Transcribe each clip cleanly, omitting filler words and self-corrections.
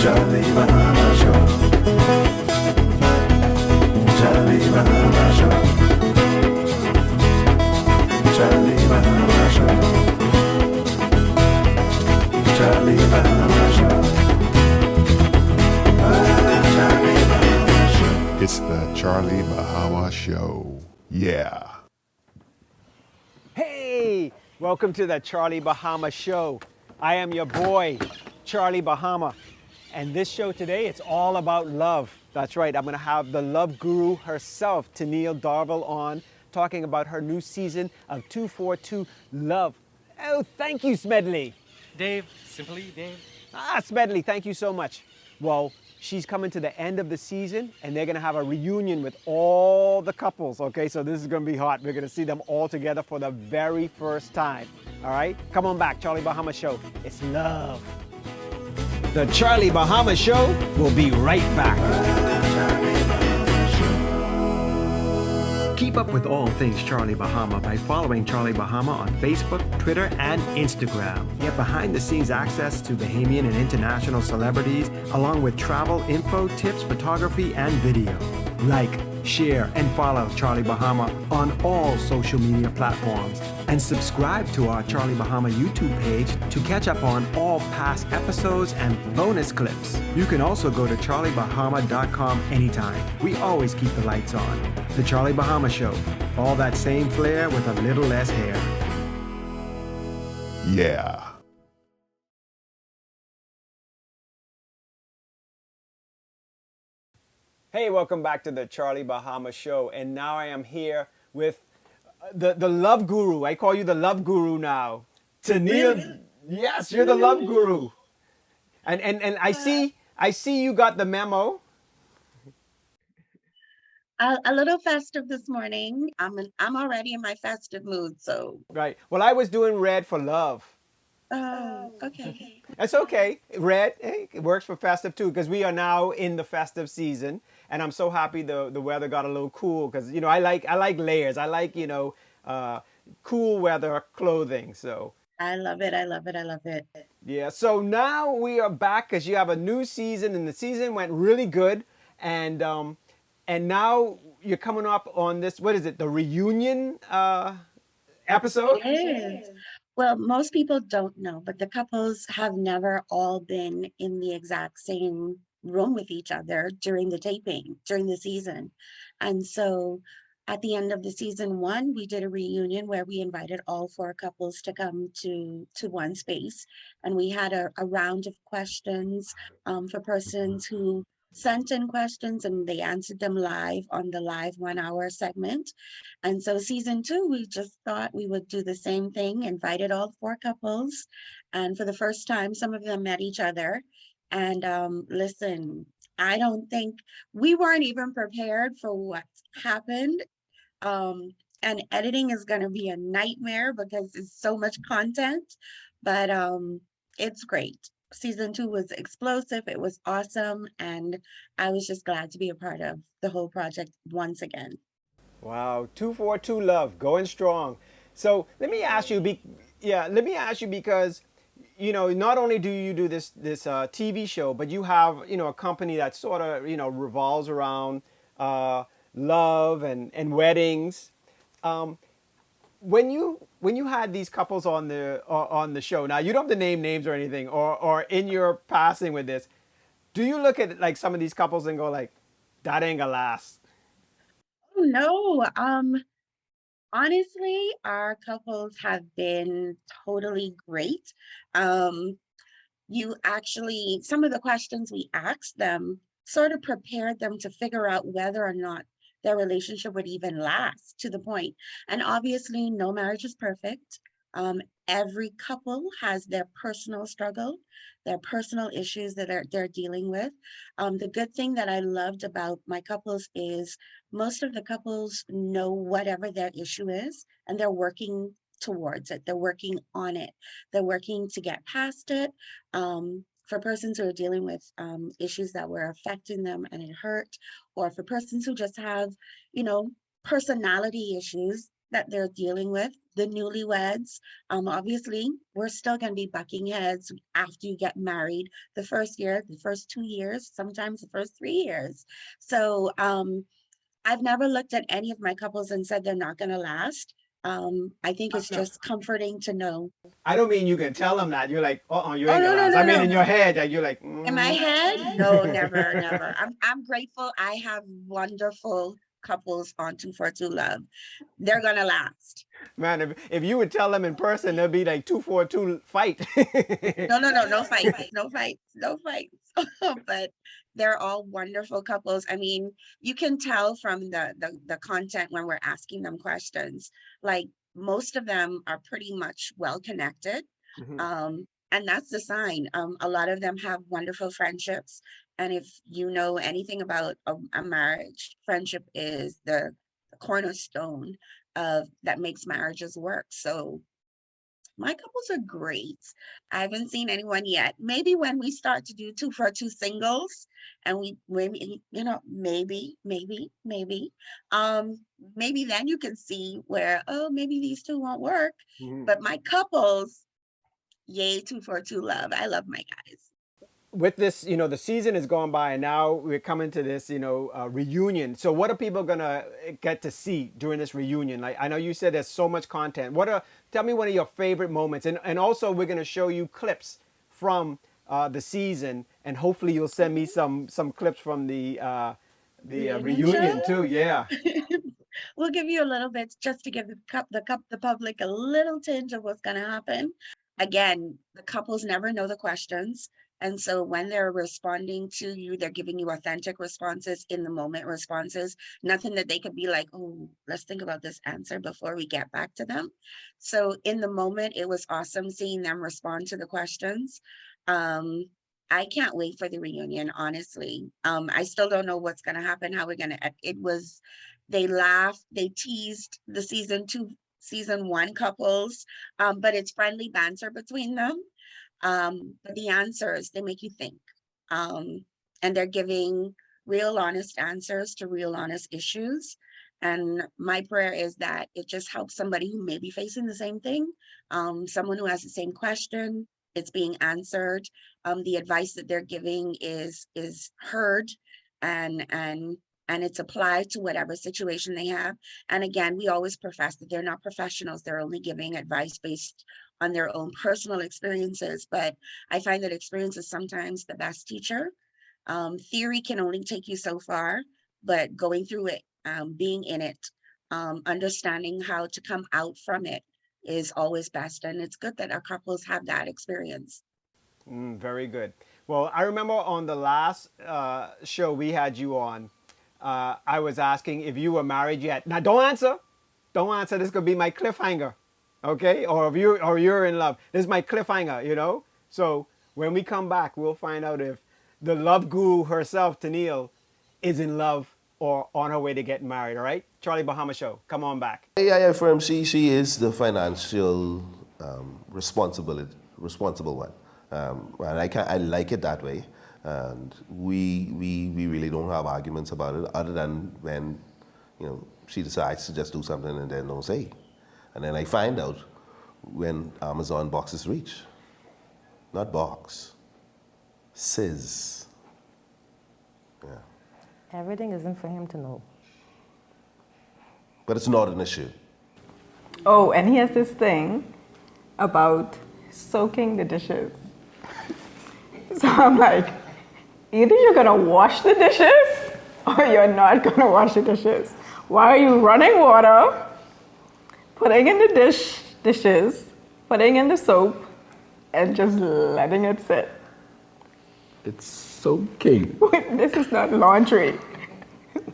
Charlie Bahama Show. Charlie Bahama Show. Charlie Bahama Show. Charlie Bahama Show. Charlie Bahama Show. It's the Charlie Bahama Show. Yeah. Hey, welcome to the Charlie Bahama Show. I am your boy, Charlie Bahama. And this show today, it's all about love. That's right, I'm gonna have the love guru herself, Tennille Darville, on, talking about her new season of 242 Love. Oh, thank you, Smedley. Dave, simply Dave. Smedley, thank you so much. Well, she's coming to the end of the season, and they're gonna have a reunion with all the couples, okay? So this is gonna be hot. We're gonna see them all together for the very first time, all right? Come on back, Charlie Bahama Show. It's love. The Charlie Bahama Show will be right back. Keep up with all things Charlie Bahama by following Charlie Bahama on Facebook, Twitter, and Instagram. Get behind-the-scenes access to Bahamian and international celebrities, along with travel info, tips, photography, and video. Like, share, and follow Charlie Bahama on all social media platforms. And subscribe to our Charlie Bahama YouTube page to catch up on all past episodes and bonus clips. You can also go to charliebahama.com anytime. We always keep the lights on. The Charlie Bahama Show. All that same flair with a little less hair. Yeah. Hey, welcome back to the Charlie Bahama Show. And now I am here with the love guru. I call you the love guru now. Tennille. Yes, you're the love guru. And I see you got the memo. A little festive this morning. I'm already in my festive mood, so. Right. Well, I was doing red for love. Oh, okay. That's okay. Red, hey, it works for festive too, because we are now in the festive season, and I'm so happy the weather got a little cool, because I like layers. I like cool weather clothing. So I love it. I love it. I love it. yeah. So now we are back because you have a new season, and the season went really good, and now you're coming up on this. What is it? The reunion episode? Yes. Well, most people don't know, but the couples have never all been in the exact same room with each other during the taping, during the season. And so at the end of the season one, we did a reunion where we invited all four couples to come to one space. And we had a round of questions for persons who sent in questions, and they answered them live on the live 1 hour segment. And so season two, we just thought we would do the same thing, invited all four couples. And for the first time, some of them met each other. And listen, I don't think we weren't even prepared for what happened. And editing is going to be a nightmare because it's so much content, but it's great. Season two was explosive. It was awesome. And I was just glad to be a part of the whole project once again. Wow, 242 Love, going strong. So let me ask you, because not only do you do this TV show, but you have a company that sort of revolves around love and weddings. When you had these couples on the show, now you don't have to name names or anything, or in your passing with this, do you look at like some of these couples and go like, that ain't gonna last? Oh, no. Honestly, our couples have been totally great. Some of the questions we asked them sort of prepared them to figure out whether or not their relationship would even last to the point. And obviously, no marriage is perfect. Every couple has their personal struggle, their personal issues that they're dealing with. The good thing that I loved about my couples is most of the couples know whatever their issue is, and they're working towards it. They're working on it. They're working to get past it. For persons who are dealing with issues that were affecting them and it hurt, or for persons who just have, personality issues that they're dealing with. The newlyweds, obviously, we're still going to be bucking heads after you get married. The first year, the first 2 years, sometimes the first 3 years. So I've never looked at any of my couples and said they're not going to last. I think it's just comforting to know. I don't mean you can tell them that. You're like, you Oh ain't no, gonna no, last. no, I mean, no. in your head, that you're like, In my head, no, never, never. I'm grateful. I have wonderful couples on 242 Love. They're gonna last. Man, if you would tell them in person, there'd be like 242 fight. No, no, no, no fights, no fights, no fights. But they're all wonderful couples. I mean, you can tell from the content when we're asking them questions. Like most of them are pretty much well connected. And that's the sign. A lot of them have wonderful friendships. And if you know anything about a marriage, friendship is the cornerstone of that makes marriages work. So my couples are great. I haven't seen anyone yet. Maybe when we start to do 242 singles and we maybe, maybe then you can see where, oh, maybe these two won't work. But my couples, yay, 242 Love. I love my guys. With this, the season is gone by, and now we're coming to this, reunion. So, what are people gonna get to see during this reunion? Like, I know you said there's so much content. Tell me one of your favorite moments, and also we're gonna show you clips from the season, and hopefully you'll send me some clips from the reunion too. Yeah. We'll give you a little bit just to give the public a little tinge of what's going to happen. Again, the couples never know the questions. And so when they're responding to you, they're giving you authentic responses, in the moment responses, nothing that they could be like, oh, let's think about this answer before we get back to them. So in the moment, it was awesome seeing them respond to the questions. I can't wait for the reunion, honestly. I still don't know what's going to happen, how we're going to, they laughed, they teased the season 1 couples, but it's friendly banter between them. But the answers, they make you think. And they're giving real honest answers to real honest issues. And my prayer is that it just helps somebody who may be facing the same thing, someone who has the same question, it's being answered. The advice that they're giving is heard and it's applied to whatever situation they have. And again, we always profess that they're not professionals. They're only giving advice based on their own personal experiences. But I find that experience is sometimes the best teacher. Theory can only take you so far, but going through it, being in it, understanding how to come out from it is always best. And it's good that our couples have that experience. Very good. Well, I remember on the last show we had you on, I was asking if you were married yet. Now, don't answer. Don't answer. This could be my cliffhanger, okay? Or you're in love. This is my cliffhanger, So when we come back, we'll find out if the love guru herself, Tennille, is in love or on her way to getting married. All right, Charlie Bahama Show. Come on back. Yeah, firm. She is the financial responsible one, and I like it that way. And we really don't have arguments about it, other than when she decides to just do something and then don't say, and then I find out when Amazon boxes reach, not box, says. Yeah. Everything isn't for him to know. But it's not an issue. Oh, and he has this thing about soaking the dishes. So I'm like, either you're gonna wash the dishes or you're not gonna wash the dishes. Why are you running water, putting in the dishes, putting in the soap, and just letting it sit? It's soaking. This is not laundry.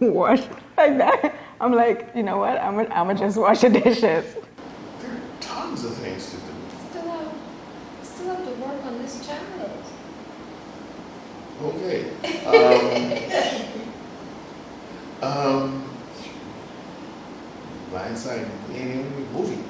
Wash like that. I'm like, you know what? I'm gonna just wash the dishes. There are tons of things to do. Still have to work on this child. Okay. Blindside ain't even a movie.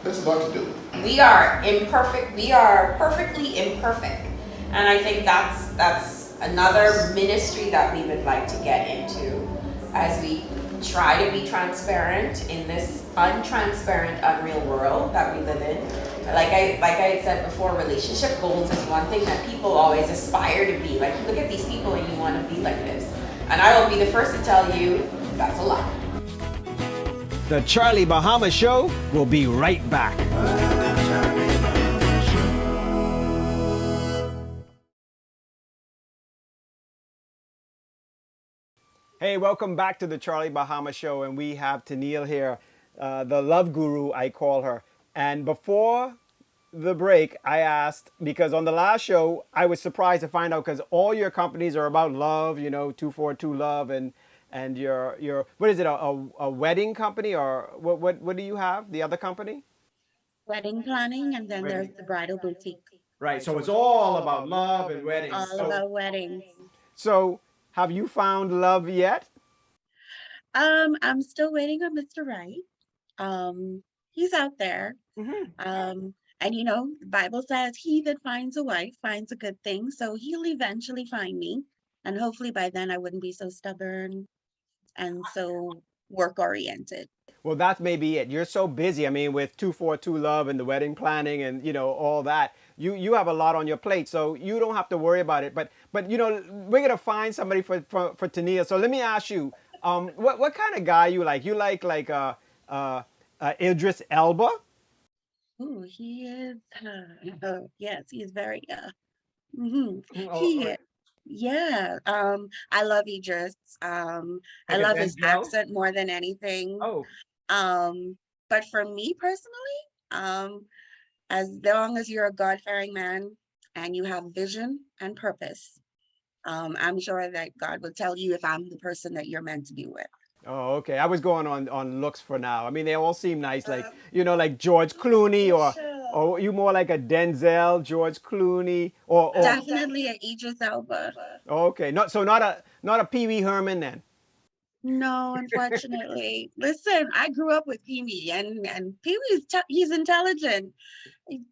There's a lot to do. We are imperfect. We are perfectly imperfect, and I think that's another ministry that we would like to get into as we try to be transparent in this untransparent, unreal world that we live in. Like I had said before, relationship goals is one thing that people always aspire to be. Like, you look at these people and you want to be like this. And I will be the first to tell you that's a lie. The Charlie Bahama Show will be right back. Hey, welcome back to the Charlie Bahama Show, and we have Tennille here, the love guru, I call her. And before the break, I asked, because on the last show, I was surprised to find out, because all your companies are about love, 242 Love, and your what is it, a wedding company, or what do you have, the other company? Wedding planning, and then there's the bridal boutique. Right, so it's all about love and weddings. All about weddings. So, have you found love yet? I'm still waiting on Mr. Right. He's out there. And the Bible says he that finds a wife finds a good thing. So he'll eventually find me. And hopefully by then I wouldn't be so stubborn and so work oriented. Well, that may be it. You're so busy. I mean, with 242 Love and the wedding planning and, all that, you have a lot on your plate. So you don't have to worry about it. But we're going to find somebody for Tennille. So let me ask you, what kind of guy you like? You like Idris Elba? Oh, he is. Yes, he's very. He is. Yeah. I love Idris. I love his accent more than anything. But for me personally, as long as you're a God-fearing man and you have vision and purpose, I'm sure that God will tell you if I'm the person that you're meant to be with. Oh, okay. I was going on looks for now. I mean, they all seem nice, like like George Clooney, or you more like a Denzel, George Clooney, or Definitely an Idris Elba. Okay, not a Pee Wee Herman then. No, unfortunately. Listen, I grew up with Pee Wee, and Pee Wee's he's intelligent.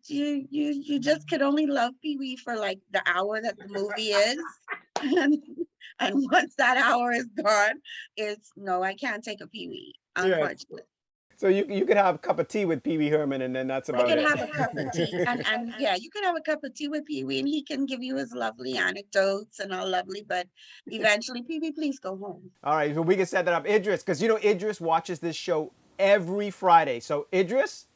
You just could only love Pee Wee for like the hour that the movie is. And once that hour is gone, it's no, I can't take a Pee Wee, unfortunately. So you could have a cup of tea with Pee Wee Herman, and then that's about it. You could have a cup of tea, and yeah, you could have a cup of tea with Pee Wee, and he can give you his lovely anecdotes and all lovely. But eventually, Pee Wee, please go home. All right, so we can set that up, Idris, because Idris watches this show every Friday. So Idris,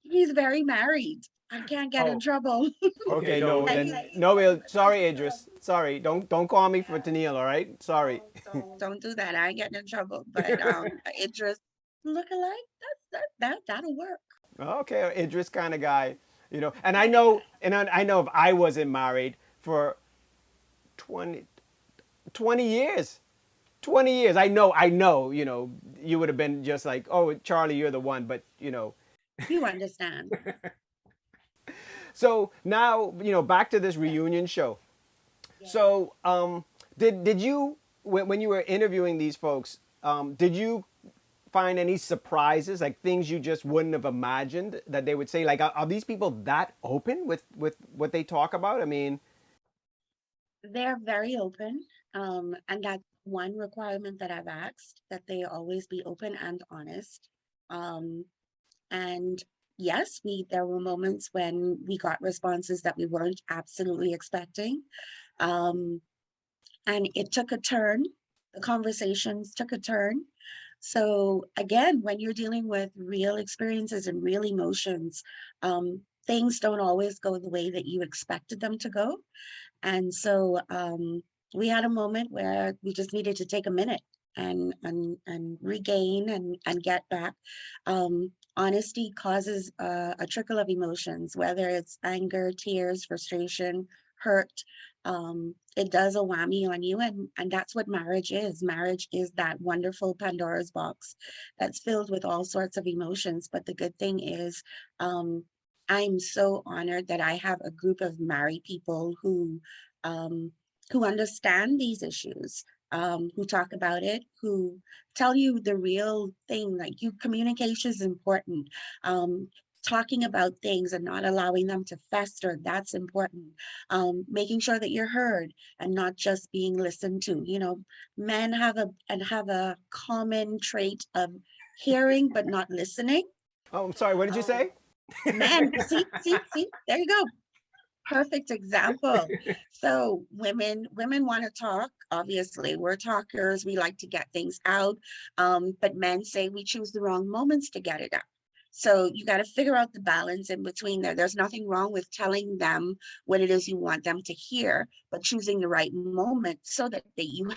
he's very married. I can't get in trouble. Okay, sorry, Idris. Sorry, don't call me for Tennille, all right? Sorry. Don't do that. I ain't getting in trouble. But Idris look alike, that'll work. Okay, Idris kind of guy, And I know if I wasn't married for 20 years. 20 years. I know, you would have been just like, oh, Charlie, you're the one, but You understand. So now, back to this reunion show. Yeah. So, did you, when you were interviewing these folks, did you find any surprises, like things you just wouldn't have imagined that they would say? Like, are these people that open with what they talk about? I mean, they're very open, and that's one requirement that I've asked, that they always be open and honest. And yes, there were moments when we got responses that we weren't absolutely expecting. And it took a turn. The conversations took a turn. So again, when you're dealing with real experiences and real emotions, things don't always go the way that you expected them to go. And so we had a moment where we just needed to take a minute and regain and get back. Honesty causes a trickle of emotions, whether it's anger, tears, frustration, hurt. It does a whammy on you, and that's what marriage is. Marriage is that wonderful Pandora's box that's filled with all sorts of emotions. But the good thing is, I'm so honored that I have a group of married people who understand these issues, who talk about it, who tell you the real thing. Like, communication is important. talking about things and not allowing them to fester, that's important. Making sure that you're heard and not just being listened to. You know, men have a common trait of hearing but not listening. Oh, I'm sorry. What did you say? Men, see, there you go. Perfect example. So women want to talk. Obviously, we're talkers. We like to get things out. But men say we choose the wrong moments to get it out. So you got to figure out the balance in between there. There's nothing wrong with telling them what it is you want them to hear, but choosing the right moment so that you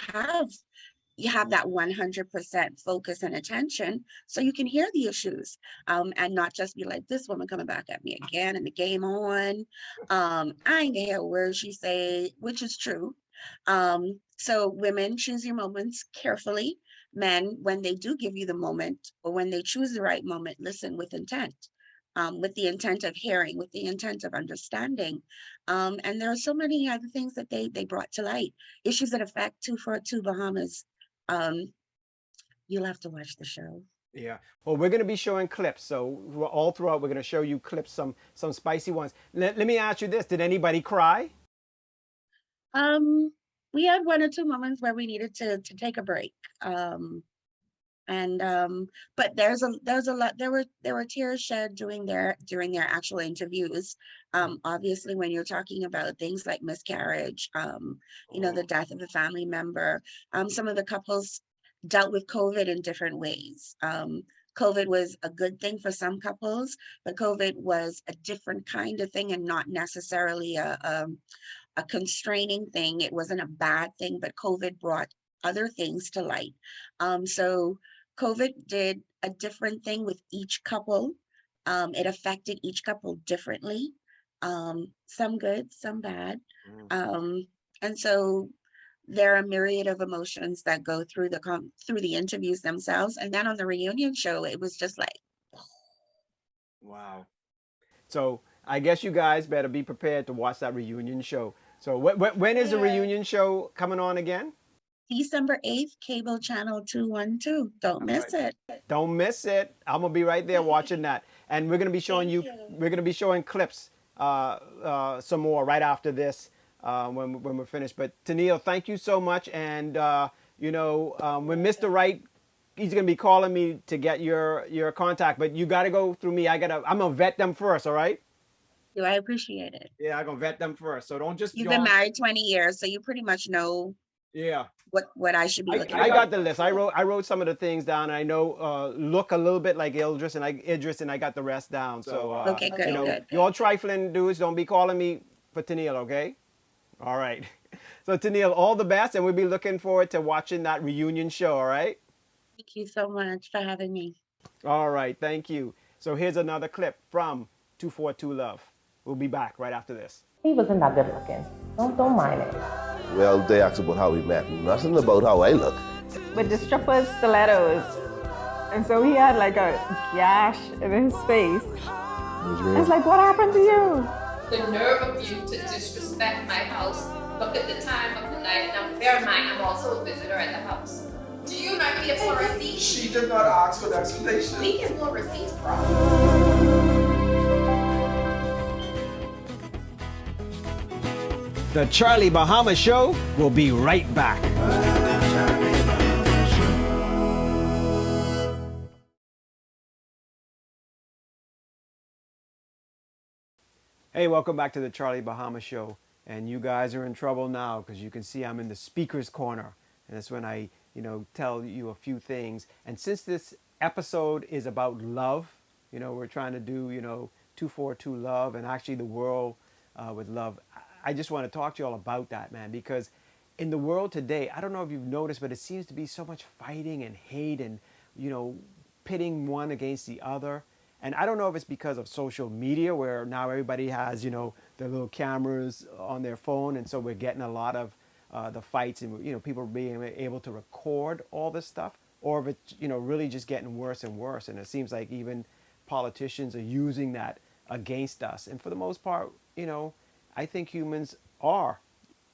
have that 100% focus and attention so you can hear the issues, and not just be like, this woman coming back at me again and the game on. I ain't gonna hear a word she say, which is true. So women, choose your moments carefully. Men, when they do give you the moment or when they choose the right moment, listen with intent. With the intent of hearing, with the intent of understanding. And there are so many other things that they brought to light, issues that affect 242 Bahamas. um, you'll have to watch the show. Yeah. Well, we're going to be showing clips. So all throughout, we're going to show you clips, some spicy ones. Let me ask you this. Did anybody cry? We had one or two moments where we needed to take a break. And but there's a lot, there were tears shed during their actual interviews. Obviously when you're talking about things like miscarriage, you know, the death of a family member, some of the couples dealt with COVID in different ways. COVID was a good thing for some couples, but COVID was a different kind of thing and not necessarily a constraining thing. It wasn't a bad thing, but COVID brought other things to light. So COVID did a different thing with each couple. It affected each couple differently. Some good, some bad. Um, and so there are a myriad of emotions that go through through the interviews themselves. And then on the reunion show, it was just like, Wow. So I guess you guys better be prepared to watch that reunion show. So when is the reunion show coming on again? December 8th, cable channel 212. Don't miss it. Don't miss it. I'm gonna be right there watching that, and we're gonna be showing Thank you. you. We're gonna be showing clips, some more right after this, when we're finished. But Tennille, thank you so much, and when Mr. Wright, he's gonna be calling me to get your contact, but you gotta go through me. I'm gonna vet them first. All right? Do I appreciate it? Yeah, I'm gonna vet them first. So don't just You've been married 20 years, so you pretty much know Yeah. what I should be looking I for. got the list. I wrote some of the things down. And I know look a little bit like Idris, and I got the rest down. So Okay, good, good. you all trifling dudes, don't be calling me for Tennille, okay? All right. So Tennille, all the best, and we'll be looking forward to watching that reunion show. All right. Thank you so much for having me. All right. Thank you. So here's another clip from 242 Love. We'll be back right after this. He wasn't that good looking. Don't mind it. Well, they asked about how we met. Nothing about how I look. With the strippers' stilettos. And so he had like a gash in his face. It's like, what happened to you? The nerve of you to disrespect my house. Look at the time of the night. Now, bear in mind, I'm also a visitor at the house. Do you not need for receipts? She did not ask for the explanation. We can pull receipts, bro. The Charlie Bahama Show will be right back. Hey, welcome back to the Charlie Bahama Show. And you guys are in trouble now because you can see I'm in the speaker's corner. And that's when I, tell you a few things. And since this episode is about love, we're trying to do, 242 love and actually the world with love. I just want to talk to you all about that, man, because in the world today, I don't know if you've noticed, but it seems to be so much fighting and hate and, pitting one against the other. And I don't know if it's because of social media where now everybody has, their little cameras on their phone. And so we're getting a lot of the fights and, people being able to record all this stuff, or if it's, really just getting worse and worse. And it seems like even politicians are using that against us. And for the most part, I think humans are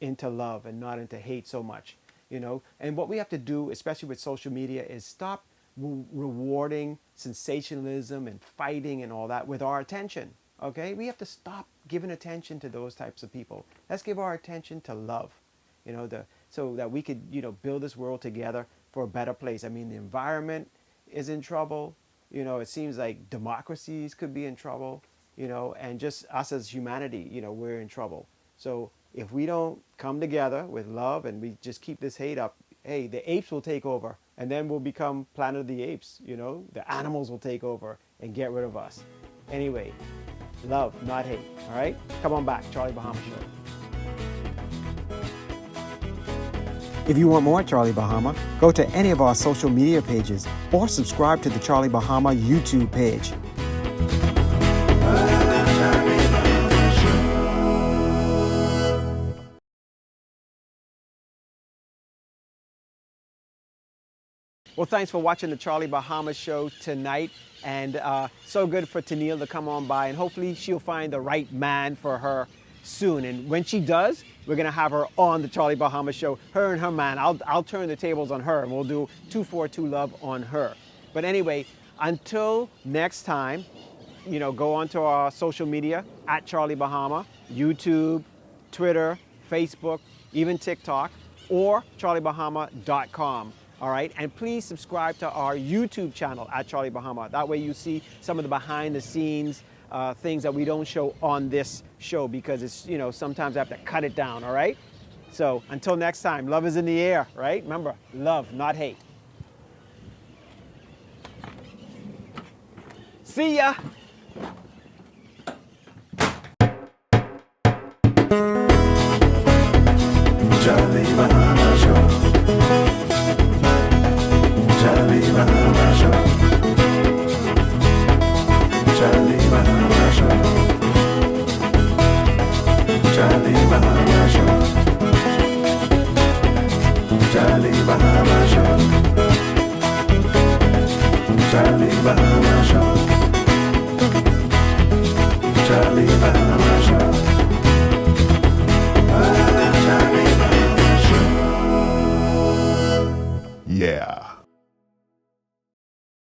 into love and not into hate so much, And what we have to do, especially with social media, is stop rewarding sensationalism and fighting and all that with our attention. Okay, we have to stop giving attention to those types of people. Let's give our attention to love, so that we could, build this world together for a better place. I mean, the environment is in trouble. It seems like democracies could be in trouble, and just us as humanity, we're in trouble. So if we don't come together with love and we just keep this hate up, hey, the apes will take over, and then we'll become Planet of the Apes. The animals will take over and get rid of us. Anyway, love, not hate. All right? Come on back, Charlie Bahama Show. If you want more Charlie Bahama, go to any of our social media pages or subscribe to the Charlie Bahama YouTube page. Well, thanks for watching the Charlie Bahama Show tonight. And so good for Tennille to come on by. And hopefully she'll find the right man for her soon. And when she does, we're going to have her on the Charlie Bahama Show, her and her man. I'll turn the tables on her and we'll do 242 Love on her. But anyway, until next time, go onto our social media at Charlie Bahama, YouTube, Twitter, Facebook, even TikTok, or charliebahama.com. All right, and please subscribe to our YouTube channel at Charlie Bahama. That way you see some of the behind the scenes things that we don't show on this show because it's, sometimes I have to cut it down, all right? So until next time, love is in the air, right? Remember, love, not hate. See ya. Charlie Bahama Show. Charlie Bahama Show. Charlie Bahama Show. Charlie Bahama Show. Charlie Bahama Show. Charlie Bahama Show. Charlie Bahama